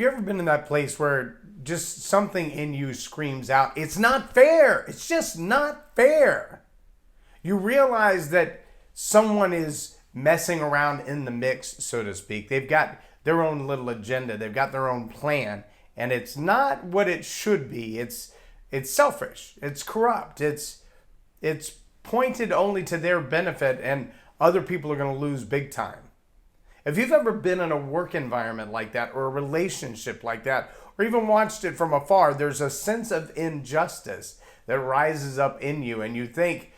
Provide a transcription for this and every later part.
you ever been in that place where just something in you screams out, it's not fair. It's just not fair. You realize that someone is messing around in the mix, so to speak. They've got their own little agenda. They've got their own plan. And it's not what it should be. It's selfish. It's corrupt. It's pointed only to their benefit, and other people are going to lose big time. If you've ever been in a work environment like that, or a relationship like that, or even watched it from afar, there's a sense of injustice that rises up in you, and you think,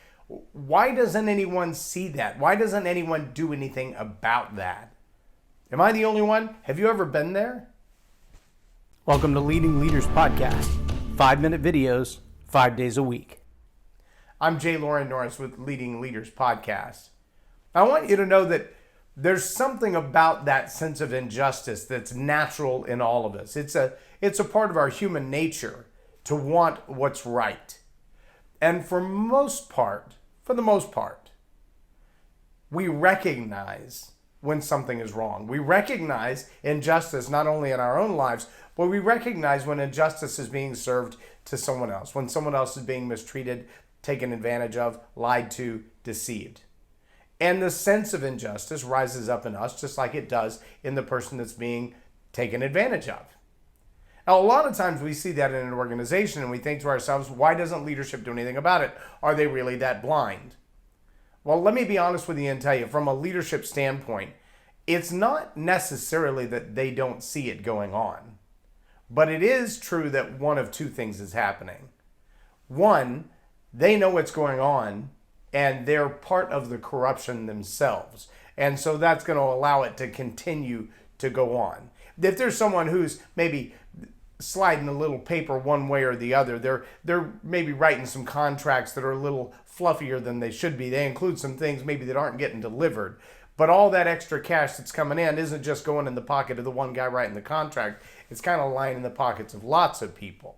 why doesn't anyone see that? Why doesn't anyone do anything about that? Am I the only one? Have you ever been there? Welcome to Leading Leaders Podcast. 5-minute videos, 5 days a week. I'm J Loren Norris with Leading Leaders Podcast. I want you to know that there's something about that sense of injustice that's natural in all of us. It's a part of our human nature to want what's right. And for the most part, we recognize when something is wrong. We recognize injustice not only in our own lives, but we recognize when injustice is being served to someone else, when someone else is being mistreated, taken advantage of, lied to, deceived. And the sense of injustice rises up in us just like it does in the person that's being taken advantage of. Now, a lot of times we see that in an organization and we think to ourselves, why doesn't leadership do anything about it? Are they really that blind? Well, let me be honest with you and tell you, from a leadership standpoint, it's not necessarily that they don't see it going on. But it is true that one of two things is happening. One, they know what's going on, and they're part of the corruption themselves. And so that's going to allow it to continue to go on. If there's someone who's maybe sliding a little paper one way or the other, they're maybe writing some contracts that are a little fluffier than they should be. They include some things maybe that aren't getting delivered. But all that extra cash that's coming in isn't just going in the pocket of the one guy writing the contract. It's kind of lying in the pockets of lots of people.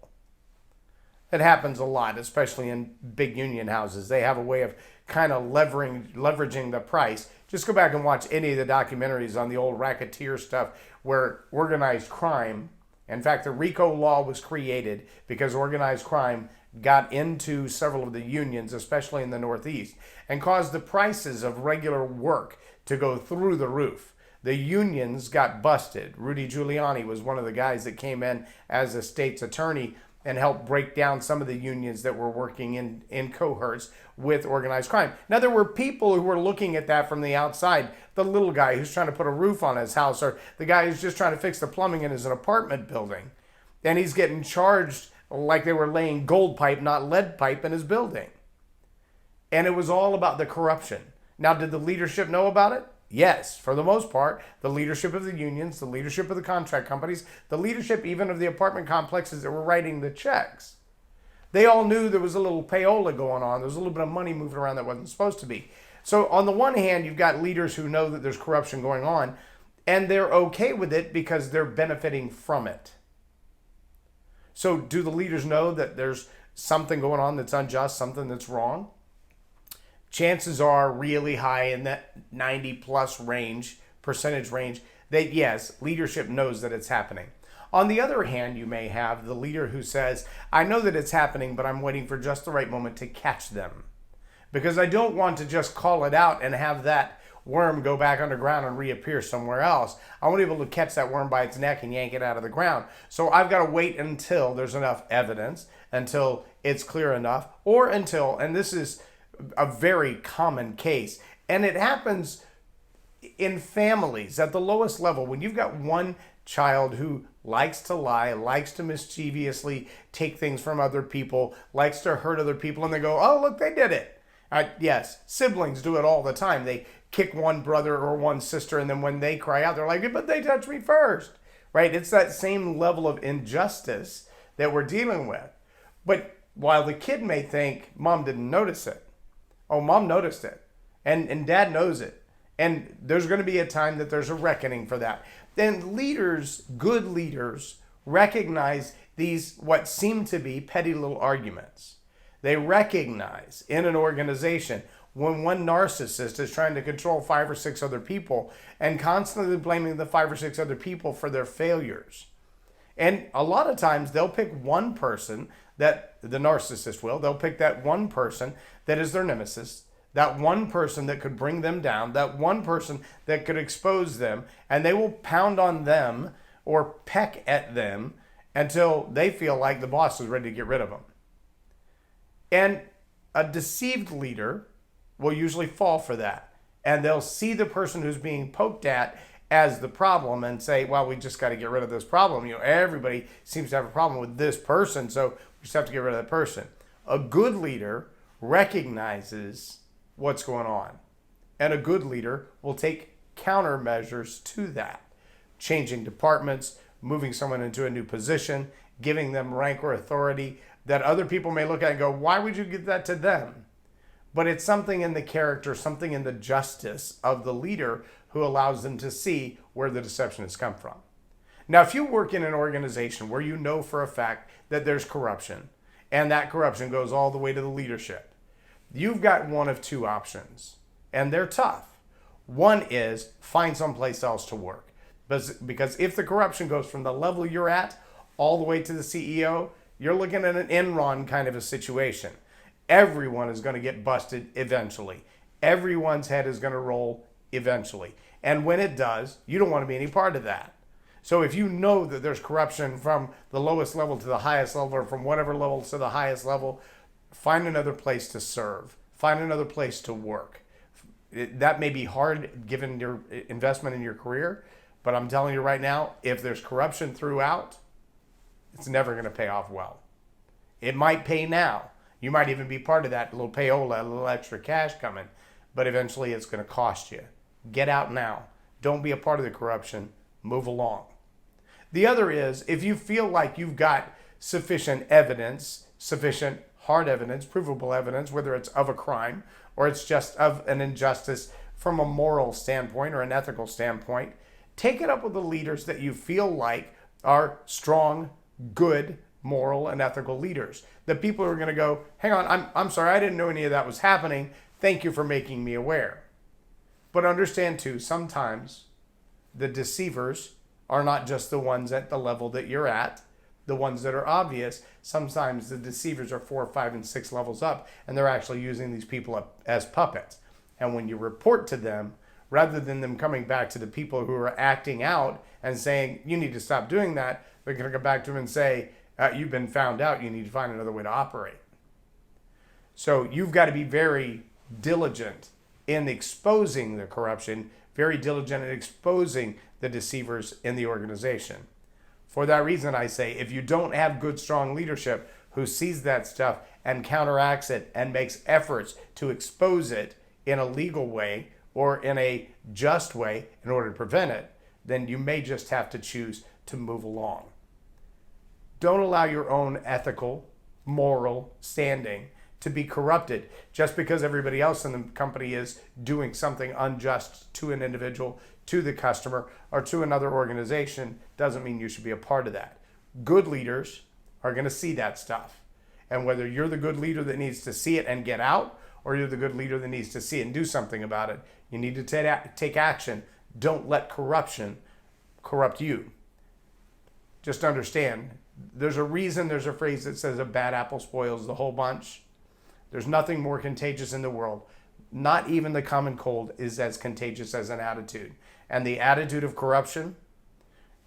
It happens a lot, especially in big union houses. They have a way of kind of leveraging the price. Just go back and watch any of the documentaries on the old racketeer stuff where organized crime, in fact, the RICO law was created because organized crime got into several of the unions, especially in the Northeast, and caused the prices of regular work to go through the roof. The unions got busted. Rudy Giuliani was one of the guys that came in as a state's attorney and helped break down some of the unions that were working in cohorts with organized crime. Now, there were people who were looking at that from the outside. The little guy who's trying to put a roof on his house, or the guy who's just trying to fix the plumbing in his apartment building. And he's getting charged like they were laying gold pipe, not lead pipe, in his building. And it was all about the corruption. Now, did the leadership know about it? Yes, for the most part. The leadership of the unions, the leadership of the contract companies, the leadership even of the apartment complexes that were writing the checks. They all knew there was a little payola going on. There was a little bit of money moving around that wasn't supposed to be. So on the one hand, you've got leaders who know that there's corruption going on, and they're okay with it because they're benefiting from it. So do the leaders know that there's something going on that's unjust, something that's wrong? Chances are really high in that 90 plus percentage range, that yes, leadership knows that it's happening. On the other hand, you may have the leader who says, I know that it's happening, but I'm waiting for just the right moment to catch them. Because I don't want to just call it out and have that worm go back underground and reappear somewhere else. I want to be able to catch that worm by its neck and yank it out of the ground. So I've got to wait until there's enough evidence, until it's clear enough, or until, and this is a very common case, and it happens in families at the lowest level. When you've got one child who likes to lie, likes to mischievously take things from other people, likes to hurt other people, and they go, oh, look, they did it. Yes, siblings do it all the time. They kick one brother or one sister, and then when they cry out, they're like, but they touched me first, right? It's that same level of injustice that we're dealing with. But while the kid may think, Mom didn't notice it, oh, Mom noticed it, and Dad knows it. And there's going to be a time that there's a reckoning for that. Then leaders, good leaders, recognize these what seem to be petty little arguments. They recognize in an organization when one narcissist is trying to control 5 or 6 other people and constantly blaming the 5 or 6 other people for their failures. And a lot of times they'll pick one person that the narcissist they'll pick that one person that is their nemesis, that one person that could bring them down, that one person that could expose them, and they will pound on them or peck at them until they feel like the boss is ready to get rid of them. And a deceived leader will usually fall for that. And they'll see the person who's being poked at as the problem and say, well, we just got to get rid of this problem. Everybody seems to have a problem with this person, so we just have to get rid of that person. A good leader recognizes what's going on. And a good leader will take countermeasures to that. Changing departments, moving someone into a new position, giving them rank or authority that other people may look at and go, why would you give that to them? But it's something in the character, something in the justice of the leader who allows them to see where the deception has come from. Now, if you work in an organization where you know for a fact that there's corruption, and that corruption goes all the way to the leadership, you've got one of two options, and they're tough. One is find someplace else to work. Because if the corruption goes from the level you're at all the way to the CEO, you're looking at an Enron kind of a situation. Everyone is going to get busted eventually. Everyone's head is going to roll eventually. And when it does, you don't want to be any part of that. So if you know that there's corruption from the lowest level to the highest level, or from whatever level to the highest level, find another place to serve. Find another place to work. That may be hard given your investment in your career, but I'm telling you right now, if there's corruption throughout, it's never going to pay off well. It might pay now. You might even be part of that little payola, a little extra cash coming, but eventually it's going to cost you. Get out now. Don't be a part of the corruption. Move along. The other is, if you feel like you've got sufficient evidence, sufficient hard evidence, provable evidence, whether it's of a crime or it's just of an injustice from a moral standpoint or an ethical standpoint, take it up with the leaders that you feel like are strong, good, moral, and ethical leaders. The people who are going to go, hang on, I'm sorry, I didn't know any of that was happening. Thank you for making me aware. But understand too, sometimes the deceivers are not just the ones at the level that you're at, the ones that are obvious. Sometimes the deceivers are 4, 5, and 6 levels up, and they're actually using these people as puppets. And when you report to them, rather than them coming back to the people who are acting out and saying, you need to stop doing that, they're going to go back to them and say, you've been found out, you need to find another way to operate. So you've got to be very diligent in exposing the corruption, very diligent in exposing the deceivers in the organization. For that reason, I say, if you don't have good, strong leadership who sees that stuff and counteracts it and makes efforts to expose it in a legal way or in a just way in order to prevent it, then you may just have to choose to move along. Don't allow your own ethical, moral standing to be corrupted just because everybody else in the company is doing something unjust to an individual, to the customer, or to another organization. Doesn't mean you should be a part of that. Good leaders are going to see that stuff. And whether you're the good leader that needs to see it and get out, or you're the good leader that needs to see it and do something about it, you need to take action. Don't let corruption corrupt you. Just understand, there's a reason there's a phrase that says a bad apple spoils the whole bunch. There's nothing more contagious in the world. Not even the common cold is as contagious as an attitude. And the attitude of corruption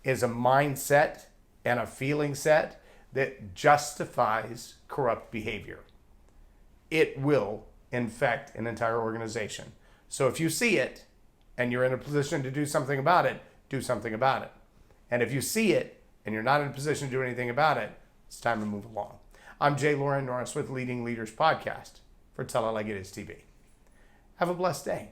is a mindset and a feeling set that justifies corrupt behavior. It will infect an entire organization. So if you see it and you're in a position to do something about it, do something about it. And if you see it and you're not in a position to do anything about it, it's time to move along. I'm J Loren Norris with Leading Leaders Podcast for Tell It Like It Is TV. Have a blessed day.